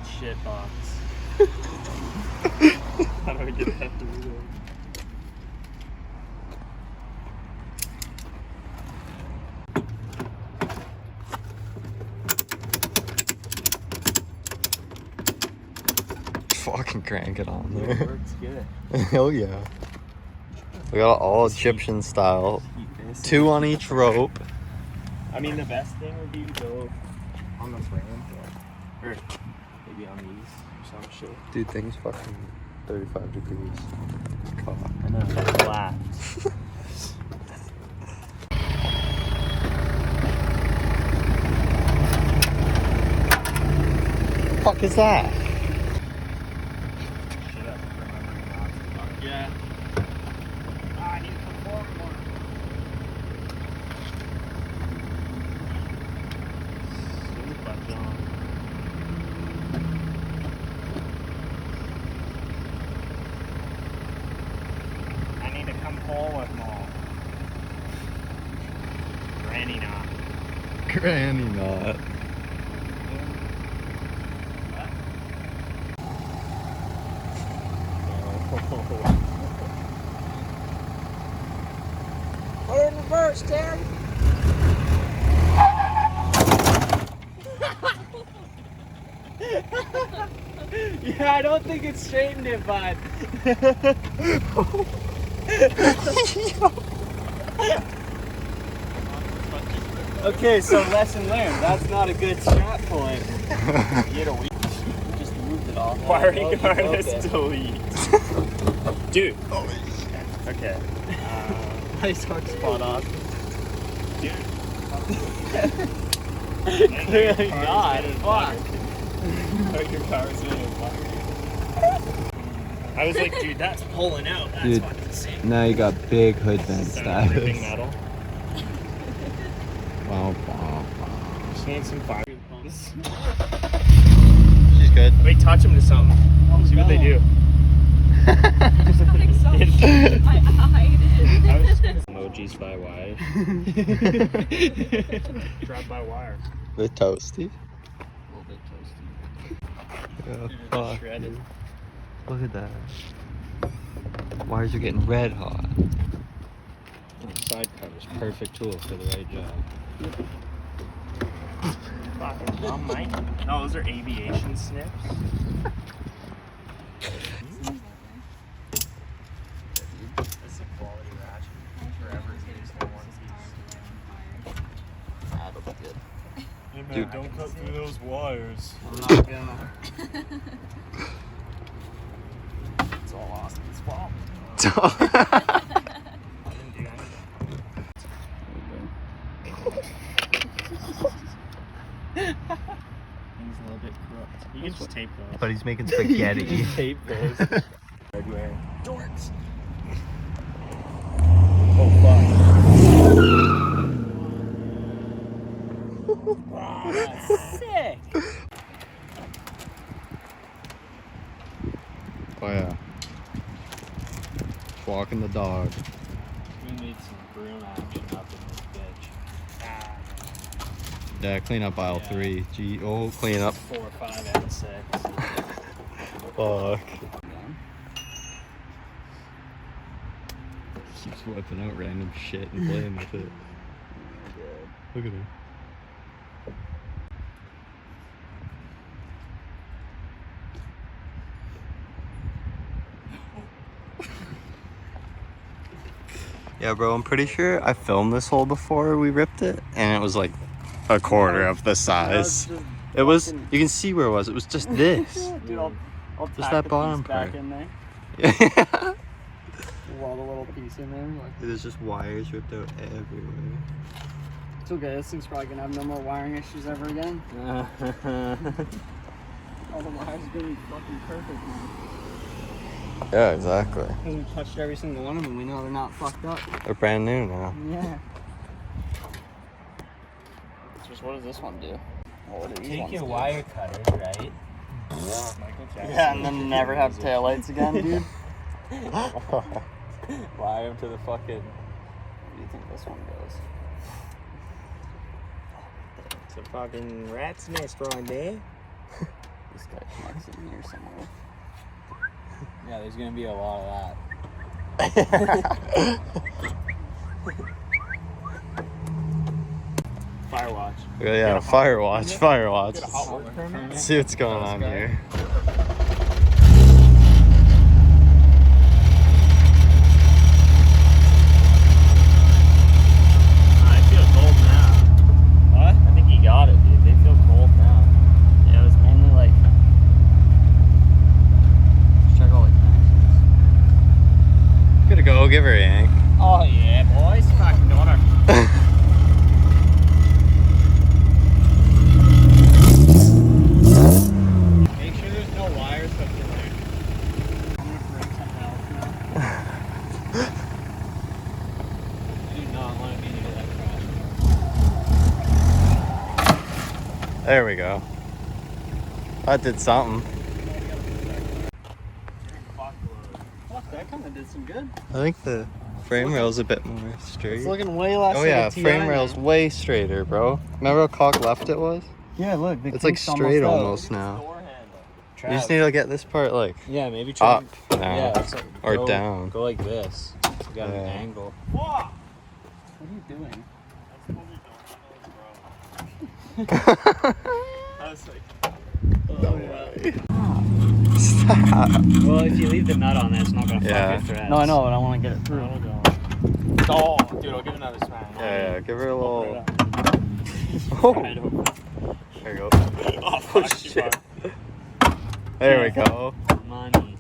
shit box. How do I get that to reload? Fucking crank it on there. It works good. Hell yeah. We got all Egyptian style. 2 on each rope. I mean, the best thing would be to go on the frame, or maybe on these or some shit. Dude, thing's fucking 35 degrees. God. I know, that's flat. Fuck is that? Shut up, remembering not to fuck. Yeah. I need to perform more. Super, John. I need to come forward more. Granny knot. Granny knot. Put it in reverse, Terry. Yeah, I don't think it straightened it, bud. Okay, so lesson learned. That's not a good strap point. You know, we just moved it off. Wiring harness delete. Dude. Okay. Nice hard spot off. Dude. Clearly not. Fuck. Your car's in it. I was like, dude, that's pulling out. That's Dude, fucking sick. now you got big hood vent Ripping status. metal. Wow, wow, Just need some fire pumps. She's good. Wait, touch them to something. See what they do. Emojis by wire. Drive by wire. They're toasty. A little bit toasty. Yeah, Dude, fuck. shredded. Look at that. Wires are getting red hot. Side cover's perfect tool for the right job. Fucking dumb, Mike. No, those are aviation snips. That's a quality ratchet. Forever used in one piece. That'll be good. Hey man, Dude. don't cut through those wires. I'm not gonna. It's all Austin's fault. I didn't do anything. Things a little bit crooked. You can just tape those. But he's making spaghetti. Tape those. Hardware. Dorks. Oh fuck. Wow, that's sick. Oh yeah. Walking the dog. We need some broom action up in this bitch. Yeah, clean up aisle 3. Gee, oh, clean up. 4, 5, and 6. Fuck. Keeps whipping out random shit and playing with it. Look at him. Yeah, bro, I'm pretty sure I filmed this hole before we ripped it, and it was like a quarter of the size. It was, you can see where it was. It was just this. Dude, I'll Just tack that the bottom piece back part. in there. Yeah. Weld a little piece in there. Like, There's just wires ripped out everywhere. it's okay. This thing's probably gonna have no more wiring issues ever again. All the wires are gonna be fucking perfect now. Yeah, exactly. Because we touched every single one of them. We know they're not fucked up. They're brand new now. Yeah. It's just, what does this one do? What do these Take ones your do? wire cutters, right? Yeah, and then never have taillights again, dude. Wire them to the fucking. Where do you think this one goes? It's a fucking rat's nest right there. This guy parks in here somewhere. Yeah, there's gonna be a lot of that. Fire watch. Yeah, fire watch, fire watch. Get a hot work permit? Let's see what's going on here. I feel cold now. What? I think he got it, dude. They feel cold now. Yeah, it was mainly like. Check all like connections. Gotta go, give her a yank. Oh yeah, boys. Fucking daughter. Make sure there's no wires hooked in there. I'm gonna break something else now. I do not want to be near that crash. There we go. That did something. Fuck, that kind of did some good. I think the frame rail's a bit more straight. It's looking way less. Oh like yeah, a TI frame rail's now. way straighter, bro. Remember how cock left it was? Yeah, look. The It's like kink's straight out. almost now. You just need to get this part like Yeah, maybe try. up now Yeah, that's like, or go, down. Go like this. You got an Yeah. angle. What are you doing? I was like, Stop. well, if you leave the nut on there, it's not gonna Yeah. fuck your threads. No, I know, but I want to get it through. Oh, dude, I'll give another smack. Yeah, give her a little. Right Oh, over. there you go. Oh, fuck, she shit. fucked. There we go. Money.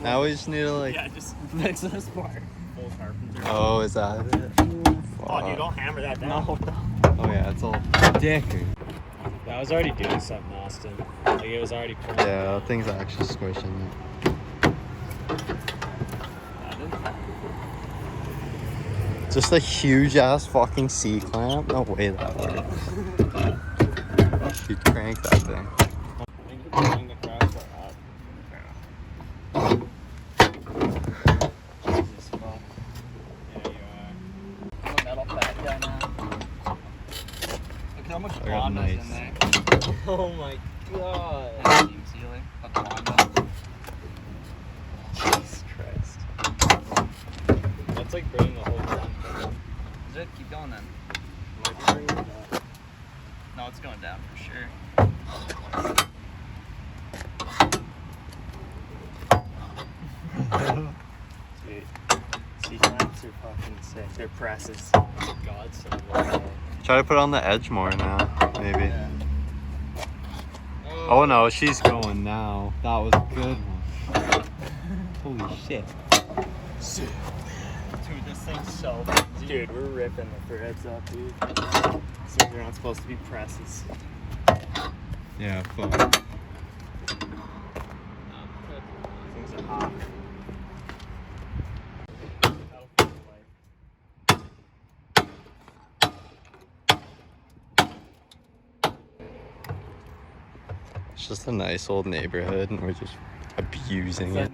Now we just need to like. Yeah, just fix this part. Full carpenter. Oh, is that it? Oh, dude, don't hammer that down. No. Oh yeah, it's all dicker. I was already doing something, Austin. Like, it was already pulling. Yeah, that thing's actually squishing it. Just a huge ass fucking C clamp. No way that works. You crank that thing. I think you're pulling the crash bar up. Jesus fuck. Yeah, you are. I'm a metal fat guy now. Look how much I got bond is nice. in there. Oh my god. That's steam sealing. That's bond. Jesus Christ. That's like bringing the whole front. Is it? Keep going then. Might be bringing it up. No, it's going down for sure. Sweet. C-clamps are fucking sick. They're presses. Godsend. Try to put it on the edge more now, maybe. Yeah. Oh no, she's going now. That was a good one. Holy shit. Dude, this thing's so easy. Dude, we're ripping the threads up, dude. So they're not supposed to be presses. Yeah, fuck. Things are hot. It's just a nice old neighborhood and we're just abusing it.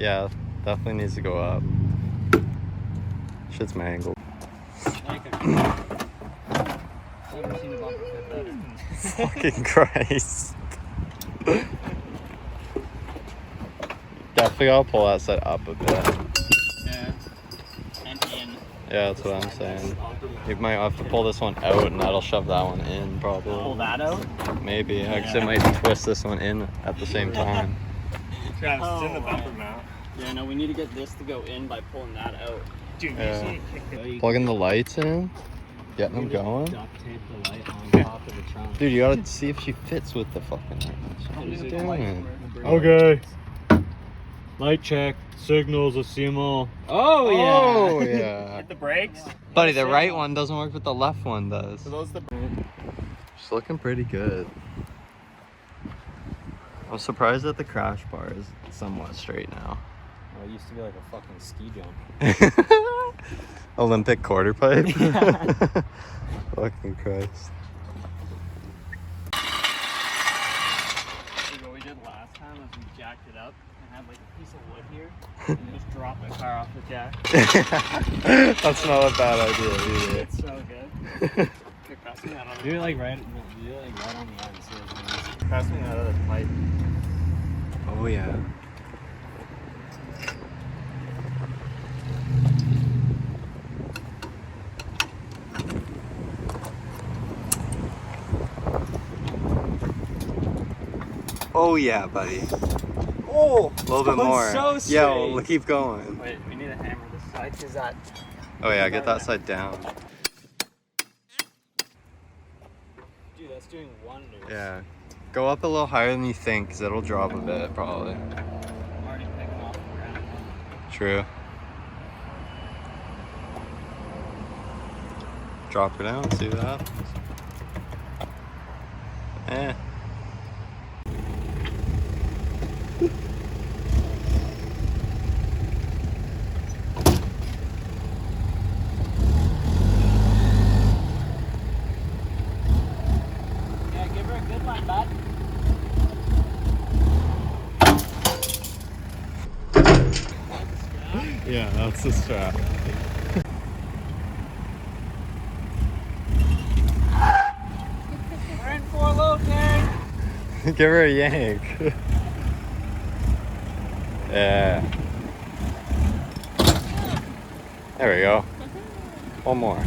Yeah, definitely needs to go up. Shit's mangled. Never seen a bumper fit better. Fucking Christ. Definitely gotta pull that side up a bit. Yeah. And in. Yeah, that's what I'm saying. You might have to pull this one out and that'll shove that one in Pull probably. that out? Maybe, actually it might twist this one in at the same time. Travis, it's in the bumper mount. Yeah, no, we need to get this to go in by pulling that out. Dude, Yeah. you see it kick the... Plugging the lights in, getting them going. Duct tape the light on top of the trunk. Dude, you gotta see if she fits with the fucking wrench. What are you doing? Okay. Light check. Signals, I see them all. Oh, Oh, yeah. Hit the brakes. Buddy, the right one doesn't work, but the left one does. So those the... She's looking pretty good. I'm surprised that the crash bar is somewhat straight now. Oh, it used to be like a fucking ski jump. Olympic quarter pipe. Yeah. Fucking Christ. What we did last time was we jacked it up and had like a piece of wood here and just dropped the car off the jack. That's not a bad idea either. It's so good. Kick up. Pass me that other Do it like right, do it like right on the end. So pass me that other pipe. Oh yeah. Oh yeah, buddy. Oh, A little bit more. So Yeah, well, keep going. Wait, we need to hammer this side because that. Oh yeah, get that side down. Dude, that's doing wonders. Yeah. Go up a little higher than you think, because it'll drop a bit, probably. I'm already picking off the ground. True. Drop her down, see what happens. Eh. Yeah, give her a good one, bud. Yeah, that's the strap. We're in for a low, Karen. Give her a yank. Yeah. There we go. One more.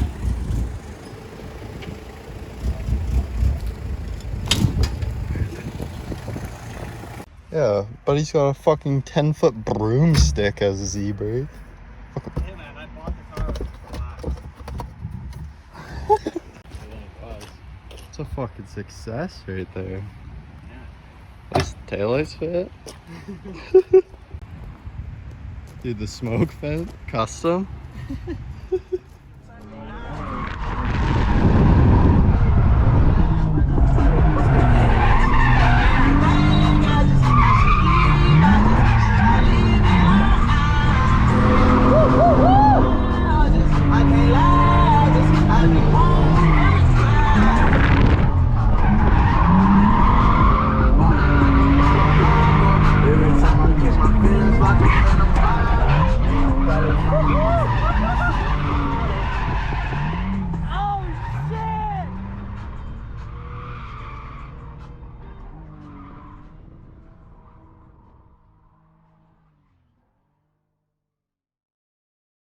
Yeah, buddy's got a fucking 10-foot broomstick as his e-brake. Hey man, I bought the car with glass. It's a fucking success right there. Yeah. At least the taillights fit. Dude, the smoke vent, custom.